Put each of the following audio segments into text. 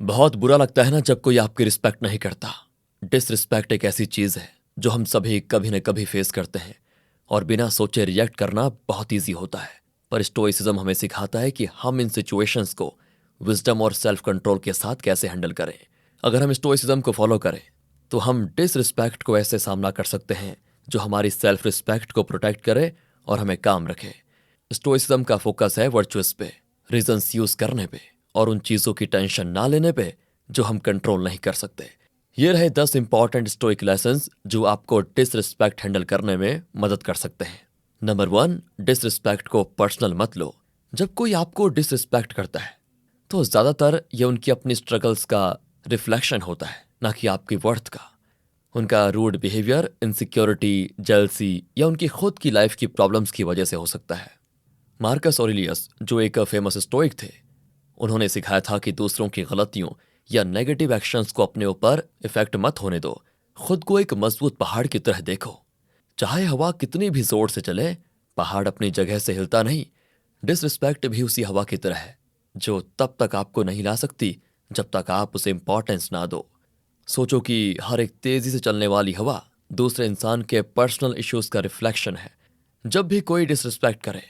बहुत बुरा लगता है ना जब कोई आपकी रिस्पेक्ट नहीं करता। डिसरिस्पेक्ट एक ऐसी चीज़ है जो हम सभी कभी न कभी फेस करते हैं और बिना सोचे रिएक्ट करना बहुत ईजी होता है। पर स्टोइसिज्म हमें सिखाता है कि हम इन सिचुएशंस को विजडम और सेल्फ कंट्रोल के साथ कैसे हैंडल करें। अगर हम स्टोइसिज्म को फॉलो करें तो हम डिसरिस्पेक्ट को ऐसे सामना कर सकते हैं जो हमारी सेल्फ रिस्पेक्ट को प्रोटेक्ट करे और हमें काम रखे। स्टोइसिज्म का फोकस है वर्चुअस पे, रीजंस यूज करने पे और उन चीजों की टेंशन ना लेने पे जो हम कंट्रोल नहीं कर सकते। ये रहे 10 इंपॉर्टेंट स्टोइक लेसन्स जो आपको डिसरिस्पेक्ट हैंडल करने में मदद कर सकते हैं। नंबर 1, डिसरिस्पेक्ट को पर्सनल मत लो। जब कोई आपको डिसरिस्पेक्ट करता है तो ज्यादातर ये उनकी अपनी स्ट्रगल्स का रिफ्लेक्शन होता है, ना कि आपकी वर्थ का। उनका रूड बिहेवियर इनसिक्योरिटी, जेलसी या उनकी खुद की लाइफ की प्रॉब्लम्स की वजह से हो सकता है। मार्कस ऑरेलियस जो एक फेमस स्टोइक थे, उन्होंने सिखाया था कि दूसरों की गलतियों या नेगेटिव एक्शंस को अपने ऊपर इफेक्ट मत होने दो। खुद को एक मजबूत पहाड़ की तरह देखो। चाहे हवा कितनी भी जोर से चले, पहाड़ अपनी जगह से हिलता नहीं। डिसरिस्पेक्ट भी उसी हवा की तरह है जो तब तक आपको नहीं ला सकती जब तक आप उसे इंपॉर्टेंस ना दो। सोचो कि हर एक तेजी से चलने वाली हवा दूसरे इंसान के पर्सनल इश्यूज का रिफ्लेक्शन है। जब भी कोई डिसरिस्पेक्ट करे,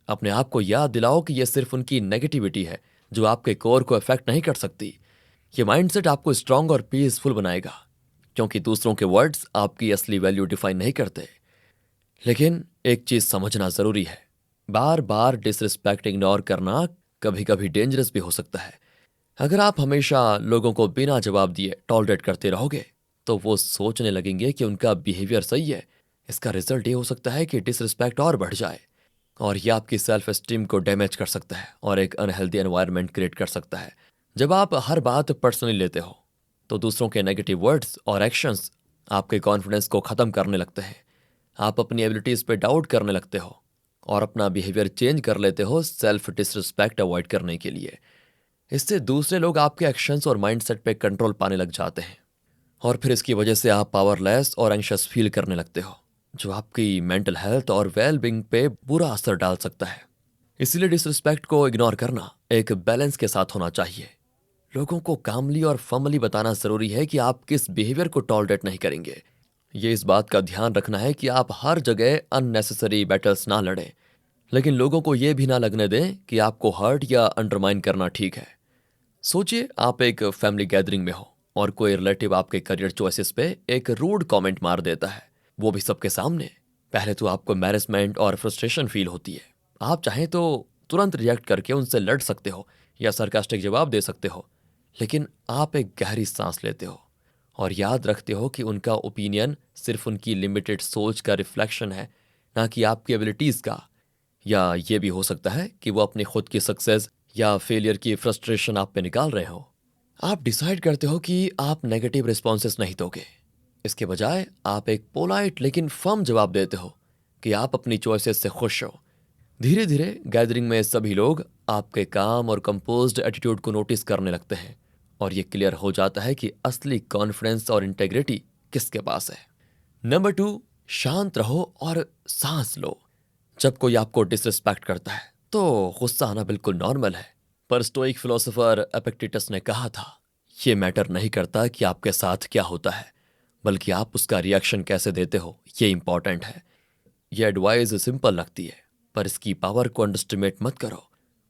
अपने आप को याद दिलाओ कि यह सिर्फ उनकी नेगेटिविटी है जो आपके कोर को अफेक्ट नहीं कर सकती। ये माइंडसेट आपको स्ट्रांग और पीसफुल बनाएगा, क्योंकि दूसरों के वर्ड्स आपकी असली वैल्यू डिफाइन नहीं करते। लेकिन एक चीज समझना जरूरी है, बार बार डिसरिस्पेक्ट इग्नोर करना कभी कभी डेंजरस भी हो सकता है। अगर आप हमेशा लोगों को बिना जवाब दिए टॉलरेट करते रहोगे तो वो सोचने लगेंगे कि उनका बिहेवियर सही है। इसका रिजल्ट ये हो सकता है कि डिसरिस्पेक्ट और बढ़ जाए और ये आपकी सेल्फ एस्टीम को डैमेज कर सकता है और एक अनहेल्दी एनवायरनमेंट क्रिएट कर सकता है। जब आप हर बात पर्सनली लेते हो तो दूसरों के नेगेटिव वर्ड्स और एक्शंस आपके कॉन्फिडेंस को ख़त्म करने लगते हैं। आप अपनी एबिलिटीज़ पे डाउट करने लगते हो और अपना बिहेवियर चेंज कर लेते हो सेल्फ डिसरिस्पेक्ट अवॉइड करने के लिए। इससे दूसरे लोग आपके एक्शंस और माइंडसेट पे कंट्रोल पाने लग जाते हैं और फिर इसकी वजह से आप पावरलेस और एंग्शियस फील करने लगते हो, जो आपकी मेंटल हेल्थ और वेल बीइंग पे बुरा असर डाल सकता है। इसीलिए डिसरिस्पेक्ट को इग्नोर करना एक बैलेंस के साथ होना चाहिए। लोगों को कामली और फर्मली बताना जरूरी है कि आप किस बिहेवियर को टॉलरेट नहीं करेंगे। ये इस बात का ध्यान रखना है कि आप हर जगह अननेसेसरी बैटल्स ना लड़ें, लेकिन लोगों को यह भी ना लगने दें कि आपको हर्ट या अंडरमाइन करना ठीक है। सोचिए आप एक फैमिली गैदरिंग में हो और कोई रिलेटिव आपके करियर चॉइसेस पे एक रूड कमेंट मार देता है, वो भी सबके सामने। पहले तो आपको embarrassment और फ्रस्ट्रेशन फील होती है। आप चाहें तो तुरंत रिएक्ट करके उनसे लड़ सकते हो या सरकास्टिक जवाब दे सकते हो, लेकिन आप एक गहरी सांस लेते हो और याद रखते हो कि उनका ओपिनियन सिर्फ उनकी लिमिटेड सोच का रिफ्लेक्शन है, ना कि आपकी एबिलिटीज का। या ये भी हो सकता है कि वो अपनी खुद की सक्सेस या फेलियर की फ्रस्ट्रेशन आप पे निकाल रहे हो। आप डिसाइड करते हो कि आप नेगेटिव रिस्पॉन्सेस नहीं दोगे। इसके बजाय आप एक पोलाइट लेकिन फर्म जवाब देते हो कि आप अपनी चॉइसेस से खुश हो। धीरे धीरे गैदरिंग में सभी लोग आपके काम और कंपोज्ड एटीट्यूड को नोटिस करने लगते हैं और ये क्लियर हो जाता है कि असली कॉन्फिडेंस और इंटेग्रिटी किसके पास है। नंबर 2, शांत रहो और सांस लो। जब कोई आपको डिसरिस्पेक्ट करता है तो गुस्सा आना बिल्कुल नॉर्मल है, पर स्टोइक फिलोसोफर एपिक्टेटस ने कहा था, ये मैटर नहीं करता कि आपके साथ क्या होता है, बल्कि आप उसका रिएक्शन कैसे देते हो, ये इंपॉर्टेंट है। ये एडवाइस सिंपल लगती है, पर इसकी पावर को अंडरस्टिमेट मत करो।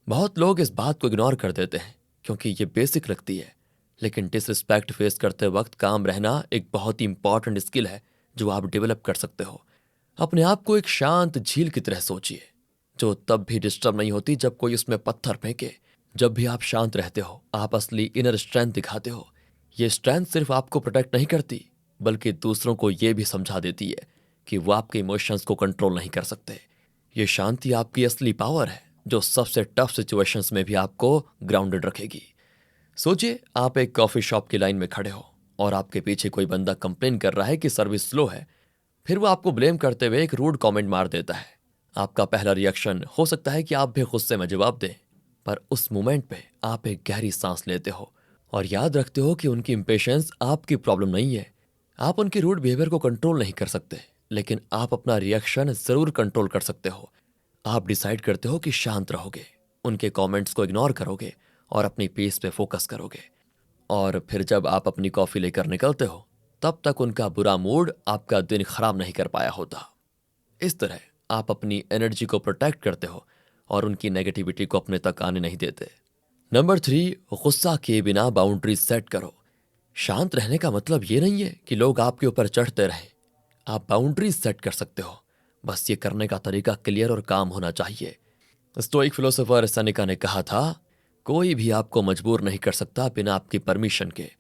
बहुत लोग इस बात को इग्नोर कर देते हैं क्योंकि ये बेसिक लगती है, लेकिन डिसरिस्पेक्ट फेस करते वक्त काम रहना एक बहुत ही इंपॉर्टेंट स्किल है जो आप डेवलप कर सकते हो। अपने आप को एक शांत झील की तरह सोचिए जो तब भी डिस्टर्ब नहीं होती जब कोई उसमें पत्थर फेंके। जब भी आप शांत रहते हो आप असली इनर स्ट्रेंथ दिखाते हो। ये स्ट्रेंथ सिर्फ आपको प्रोटेक्ट नहीं करती, बल्कि दूसरों को ये भी समझा देती है कि वो आपके इमोशंस को कंट्रोल नहीं कर सकते। ये शांति आपकी असली पावर है जो सबसे टफ सिचुएशंस में भी आपको ग्राउंडेड रखेगी। सोचिए आप एक कॉफी शॉप की लाइन में खड़े हो और आपके पीछे कोई बंदा कंप्लेन कर रहा है कि सर्विस स्लो है। फिर वो आपको ब्लेम करते हुए एक रूड कमेंट मार देता है। आपका पहला रिएक्शन हो सकता है कि आप भी गुस्से में जवाब दें, पर उस मोमेंट पे आप एक गहरी सांस लेते हो और याद रखते हो कि उनकी इम्पेशंस आपकी प्रॉब्लम नहीं है। आप उनके रूड बिहेवियर को कंट्रोल नहीं कर सकते, लेकिन आप अपना रिएक्शन जरूर कंट्रोल कर सकते हो। आप डिसाइड करते हो कि शांत रहोगे, उनके कमेंट्स को इग्नोर करोगे और अपनी पीस पे फोकस करोगे। और फिर जब आप अपनी कॉफ़ी लेकर निकलते हो तब तक उनका बुरा मूड आपका दिन खराब नहीं कर पाया होता। इस तरह आप अपनी एनर्जी को प्रोटेक्ट करते हो और उनकी नेगेटिविटी को अपने तक आने नहीं देते। नंबर 3, गुस्सा किए बिना बाउंड्रीज सेट करो। शांत रहने का मतलब ये नहीं है कि लोग आपके ऊपर चढ़ते रहें। आप बाउंड्रीज सेट कर सकते हो, बस ये करने का तरीका क्लियर और काम होना चाहिए। स्टोइक फिलोसोफर सेनेका ने कहा था, कोई भी आपको मजबूर नहीं कर सकता बिना आपकी परमिशन के।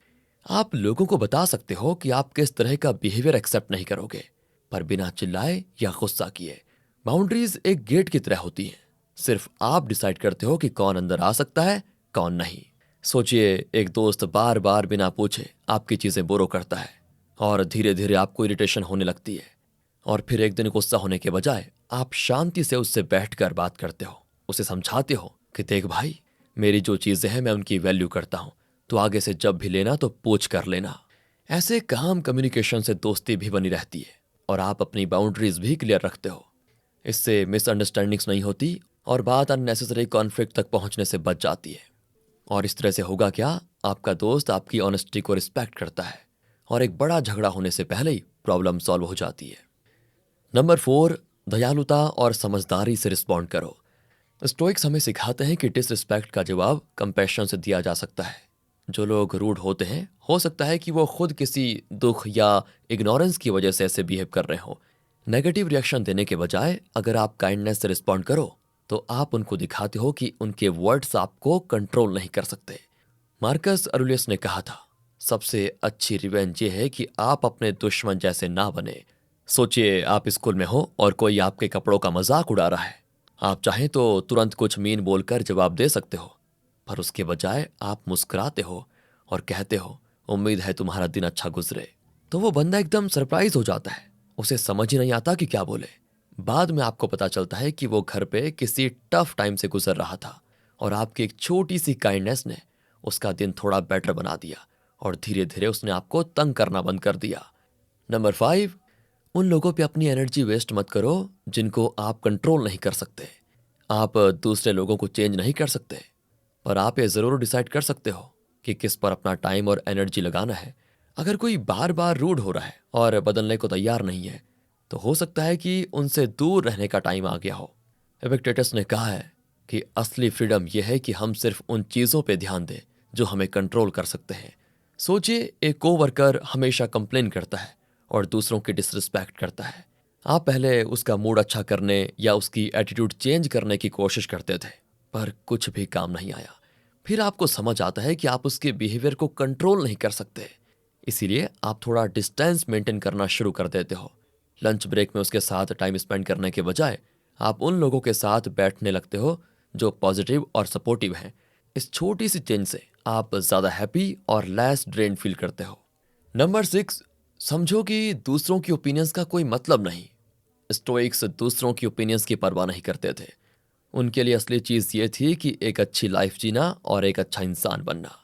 आप लोगों को बता सकते हो कि आप किस तरह का बिहेवियर एक्सेप्ट नहीं करोगे, पर बिना चिल्लाए या गुस्सा किए। बाउंड्रीज एक गेट की तरह होती हैं, सिर्फ आप डिसाइड करते हो कि कौन अंदर आ सकता है, कौन नहीं। सोचिए, एक दोस्त बार बार बिना पूछे आपकी चीजें बोरो करता है और धीरे धीरे आपको इरिटेशन होने लगती है, और फिर एक दिन गुस्सा होने के बजाय आप शांति से उससे बैठकर बात करते हो, उसे समझाते हो कि देख भाई, मेरी जो चीजें हैं मैं उनकी वैल्यू करता हूं, तो आगे से जब भी लेना तो पूछ कर लेना। ऐसे काम कम्युनिकेशन से दोस्ती भी बनी रहती है और आप अपनी बाउंड्रीज भी क्लियर रखते हो। इससे मिसअंडरस्टैंडिंग्स नहीं होती और बात अननेसेसरी कॉन्फ्लिक्ट तक पहुंचने से बच जाती है। और इस तरह से होगा क्या, आपका दोस्त आपकी ऑनेस्टी को रिस्पेक्ट करता है और एक बड़ा झगड़ा होने से पहले ही प्रॉब्लम सॉल्व हो जाती है। नंबर 4, दयालुता और समझदारी से रिस्पॉन्ड करो। स्टोइक्स हमें सिखाते हैं कि डिसरिस्पेक्ट का जवाब कंपैशन से दिया जा सकता है। जो लोग रूड होते हैं, हो सकता है कि वो खुद किसी दुख या इग्नोरेंस की वजह से ऐसे बिहेव कर रहे हो। नेगेटिव रिएक्शन देने के बजाय अगर आप काइंडनेस से रिस्पॉन्ड करो तो आप उनको दिखाते हो कि उनके वर्ड्स आपको कंट्रोल नहीं कर सकते। मार्कस अरुलियस ने कहा था, सबसे अच्छी रिवेंज ये है कि आप अपने दुश्मन जैसे ना बने। सोचिए, आप स्कूल में हो और कोई आपके कपड़ों का मजाक उड़ा रहा है। आप चाहें तो तुरंत कुछ मीन बोलकर जवाब दे सकते हो, पर उसके बजाय आप मुस्कुराते हो और कहते हो, उम्मीद है तुम्हारा दिन अच्छा गुजरे। तो वो बंदा एकदम सरप्राइज हो जाता है, उसे समझ ही नहीं आता कि क्या बोले। बाद में आपको पता चलता है कि वो घर पे किसी टफ टाइम से गुजर रहा था और आपकी एक छोटी सी काइंडनेस ने उसका दिन थोड़ा बेटर बना दिया और धीरे धीरे उसने आपको तंग करना बंद कर दिया। नंबर 5, उन लोगों पे अपनी एनर्जी वेस्ट मत करो जिनको आप कंट्रोल नहीं कर सकते। आप दूसरे लोगों को चेंज नहीं कर सकते, पर आप ये ज़रूर डिसाइड कर सकते हो कि किस पर अपना टाइम और एनर्जी लगाना है। अगर कोई बार बार रूड हो रहा है और बदलने को तैयार नहीं है, तो हो सकता है कि उनसे दूर रहने का टाइम आ गया हो। एपिक्टेटस ने कहा है कि असली फ्रीडम यह है कि हम सिर्फ उन चीज़ों पे ध्यान दें जो हमें कंट्रोल कर सकते हैं। सोचिए, एक कोवर्कर हमेशा कंप्लेन करता है और दूसरों की डिसरिस्पेक्ट करता है। आप पहले उसका मूड अच्छा करने या उसकी एटीट्यूड चेंज करने की कोशिश करते थे, पर कुछ भी काम नहीं आया। फिर आपको समझ आता है कि आप उसके बिहेवियर को कंट्रोल नहीं कर सकते, इसीलिए आप थोड़ा डिस्टेंस मेंटेन करना शुरू कर देते हो। लंच ब्रेक में उसके साथ टाइम स्पेंड करने के बजाय आप उन लोगों के साथ बैठने लगते हो जो पॉजिटिव और सपोर्टिव हैं। इस छोटी सी चेंज से आप ज़्यादा हैप्पी और लेस ड्रेन फील करते हो। नंबर 6, समझो कि दूसरों की ओपिनियंस का कोई मतलब नहीं। स्टोइक्स दूसरों की ओपिनियंस की परवाह नहीं करते थे। उनके लिए असली चीज़ ये थी कि एक अच्छी लाइफ जीना और एक अच्छा इंसान बनना।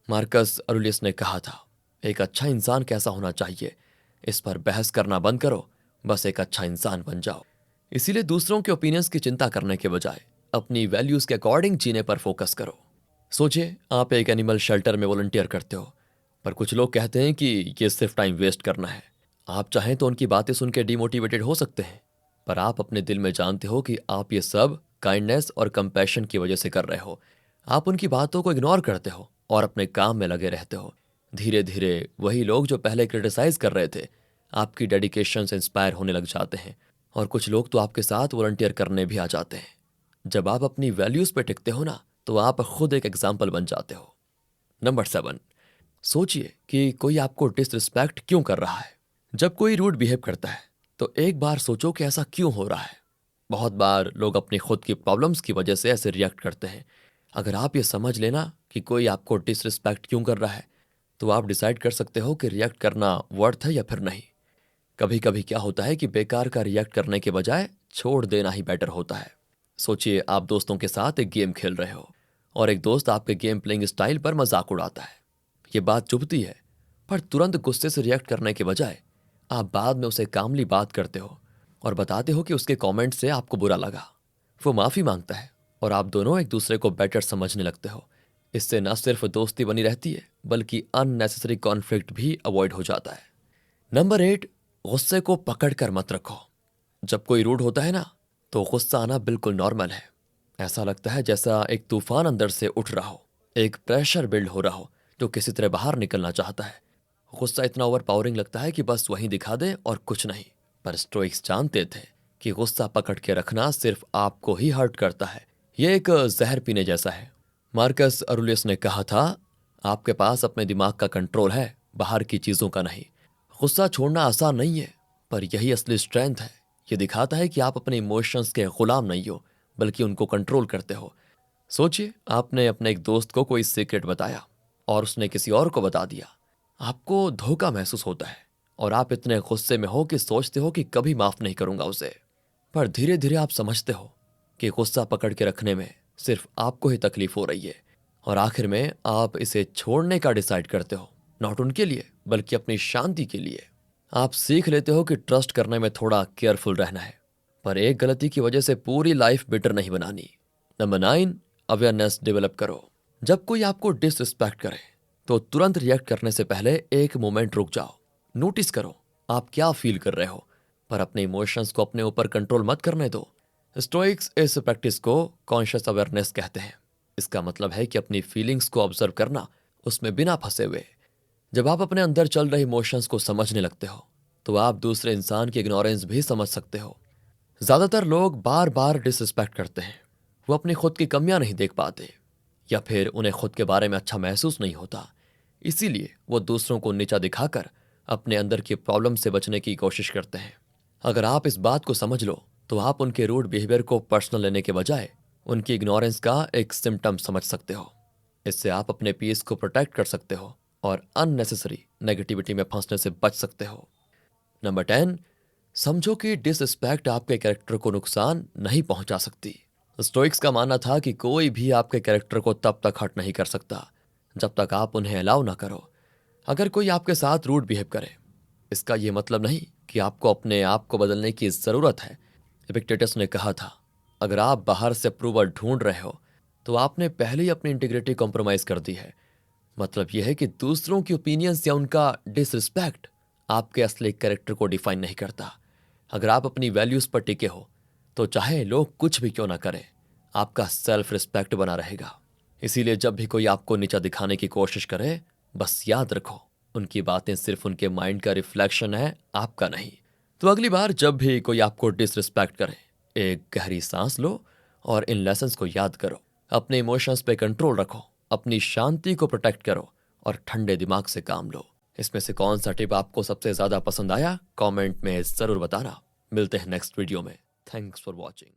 मार्कस अरुलियस ने कहा था, एक अच्छा इंसान कैसा होना चाहिए, इस पर बहस करना बंद करो, बस एक अच्छा इंसान बन जाओ। इसीलिए दूसरों के ओपिनियंस की चिंता करने के बजाय अपनी वैल्यूज़ के अकॉर्डिंग जीने पर फोकस करो। सोचिए, आप एक एनिमल शेल्टर में वॉलंटियर करते हो, पर कुछ लोग कहते हैं कि ये सिर्फ टाइम वेस्ट करना है। आप चाहें तो उनकी बातें सुन के डिमोटिवेटेड हो सकते हैं, पर आप अपने दिल में जानते हो कि आप ये सब काइंडनेस और कंपैशन की वजह से कर रहे हो। आप उनकी बातों को इग्नोर करते हो और अपने काम में लगे रहते हो। धीरे धीरे वही लोग जो पहले क्रिटिसाइज कर रहे थे, आपकी डेडिकेशन से इंस्पायर होने लग जाते हैं और कुछ लोग तो आपके साथ वॉलंटियर करने भी आ जाते हैं। जब आप अपनी वैल्यूज़ पे टिकते हो ना, तो आप खुद एक एग्जाम्पल बन जाते हो। नंबर 7, सोचिए कि कोई आपको डिसरिस्पेक्ट क्यों कर रहा है। जब कोई रूड बिहेव करता है तो एक बार सोचो कि ऐसा क्यों हो रहा है। बहुत बार लोग अपनी खुद की प्रॉब्लम्स की वजह से ऐसे रिएक्ट करते हैं। अगर आप ये समझ लेना कि कोई आपको डिसरिस्पेक्ट क्यों कर रहा है, तो आप डिसाइड कर सकते हो कि रिएक्ट करना वर्थ है या फिर नहीं। कभी कभी क्या होता है कि बेकार का रिएक्ट करने के बजाय छोड़ देना ही बेटर होता है। सोचिए, आप दोस्तों के साथ एक गेम खेल रहे हो और एक दोस्त आपके गेम प्लेइंग स्टाइल पर मजाक उड़ाता है। ये बात चुभती है, पर तुरंत गुस्से से रिएक्ट करने के बजाय आप बाद में उसे कामली बात करते हो और बताते हो कि उसके कमेंट से आपको बुरा लगा। वो माफ़ी मांगता है और आप दोनों एक दूसरे को बेटर समझने लगते हो। इससे न सिर्फ दोस्ती बनी रहती है, बल्कि अननेसेसरी कॉन्फ्लिक्ट भी अवॉइड हो जाता है। नंबर 8, गुस्से को पकड़ कर मत रखो। जब कोई रूड होता है ना, तो गुस्सा आना बिल्कुल नॉर्मल है। ऐसा लगता है जैसा एक तूफान अंदर से उठ रहा हो, एक प्रेशर बिल्ड हो रहा हो जो किसी तरह बाहर निकलना चाहता है। गुस्सा इतना ओवर पावरिंग लगता है कि बस वहीं दिखा दे और कुछ नहीं। पर स्टोइक्स जानते थे कि गुस्सा पकड़ के रखना सिर्फ आपको ही हर्ट करता है। यह एक जहर पीने जैसा है। मार्कस अरुलियस ने कहा था, आपके पास अपने दिमाग का कंट्रोल है, बाहर की चीजों का नहीं। गुस्सा छोड़ना आसान नहीं है, पर यही असली स्ट्रेंथ है। ये दिखाता है कि आप अपने इमोशंस के गुलाम नहीं हो, बल्कि उनको कंट्रोल करते हो। सोचिए, आपने अपने एक दोस्त को कोई सीक्रेट बताया और उसने किसी और को बता दिया। आपको धोखा महसूस होता है और आप इतने गुस्से में हो कि सोचते हो कि कभी माफ नहीं करूंगा उसे। पर धीरे धीरे आप समझते हो कि गुस्सा पकड़ के रखने में सिर्फ आपको ही तकलीफ हो रही है, और आखिर में आप इसे छोड़ने का डिसाइड करते हो, नॉट उनके लिए बल्कि अपनी शांति के लिए। आप सीख लेते हो कि ट्रस्ट करने में थोड़ा केयरफुल रहना है, पर एक गलती की वजह से पूरी लाइफ बिटर नहीं बनानी। नंबर 9, अवेयरनेस डेवलप करो। जब कोई आपको डिसरिस्पेक्ट करे तो तुरंत रिएक्ट करने से पहले एक मोमेंट रुक जाओ। नोटिस करो आप क्या फील कर रहे हो, पर अपने इमोशंस को अपने ऊपर कंट्रोल मत करने दो। स्टोइक्स इस प्रैक्टिस को कॉन्शियस अवेयरनेस कहते हैं। इसका मतलब है कि अपनी फीलिंग्स को ऑब्जर्व करना, उसमें बिना फंसे हुए। जब आप अपने अंदर चल रहे इमोशंस को समझने लगते हो, तो आप दूसरे इंसान की इग्नोरेंस भी समझ सकते हो। ज्यादातर लोग बार बार डिसरिस्पेक्ट करते हैं। वो अपनी खुद की कमियां नहीं देख पाते, या फिर उन्हें खुद के बारे में अच्छा महसूस नहीं होता। इसीलिए वो दूसरों को नीचा दिखाकर अपने अंदर की प्रॉब्लम से बचने की कोशिश करते हैं। अगर आप इस बात को समझ लो, तो आप उनके रूड बिहेवियर को पर्सनल लेने के बजाय उनकी इग्नोरेंस का एक सिम्टम समझ सकते हो। इससे आप अपने पीस को प्रोटेक्ट कर सकते हो और अननेसेसरी नेगेटिविटी में फंसने से बच सकते हो। नंबर 10, समझो कि डिसरिस्पेक्ट आपके कैरेक्टर को नुकसान नहीं पहुंचा सकती। स्टोइक्स का मानना था कि कोई भी आपके कैरेक्टर को तब तक हर्ट नहीं कर सकता जब तक आप उन्हें अलाउ ना करो। अगर कोई आपके साथ रूड बिहेव करे, इसका यह मतलब नहीं कि आपको अपने आप को बदलने की ज़रूरत है। एपिक्टेटस ने कहा था, अगर आप बाहर से अप्रूवल ढूंढ रहे हो, तो आपने पहले ही अपनी इंटीग्रिटी कॉम्प्रोमाइज़ कर दी है। मतलब यह है कि दूसरों की ओपिनियंस या उनका डिसरिस्पेक्ट आपके असली कैरेक्टर को डिफाइन नहीं करता। अगर आप अपनी वैल्यूज़ पर टिके हो, तो चाहे लोग कुछ भी क्यों ना करें, आपका सेल्फ रिस्पेक्ट बना रहेगा। इसीलिए जब भी कोई आपको नीचा दिखाने की कोशिश करे, बस याद रखो, उनकी बातें सिर्फ उनके माइंड का रिफ्लेक्शन है, आपका नहीं। तो अगली बार जब भी कोई आपको डिसरिस्पेक्ट करे, एक गहरी सांस लो और इन लेसन्स को याद करो। अपने इमोशंस पे कंट्रोल रखो, अपनी शांति को प्रोटेक्ट करो और ठंडे दिमाग से काम लो। इसमें से कौन सा टिप आपको सबसे ज्यादा पसंद आया, कमेंट में जरूर बताना। मिलते हैं नेक्स्ट वीडियो में। Thanks for watching.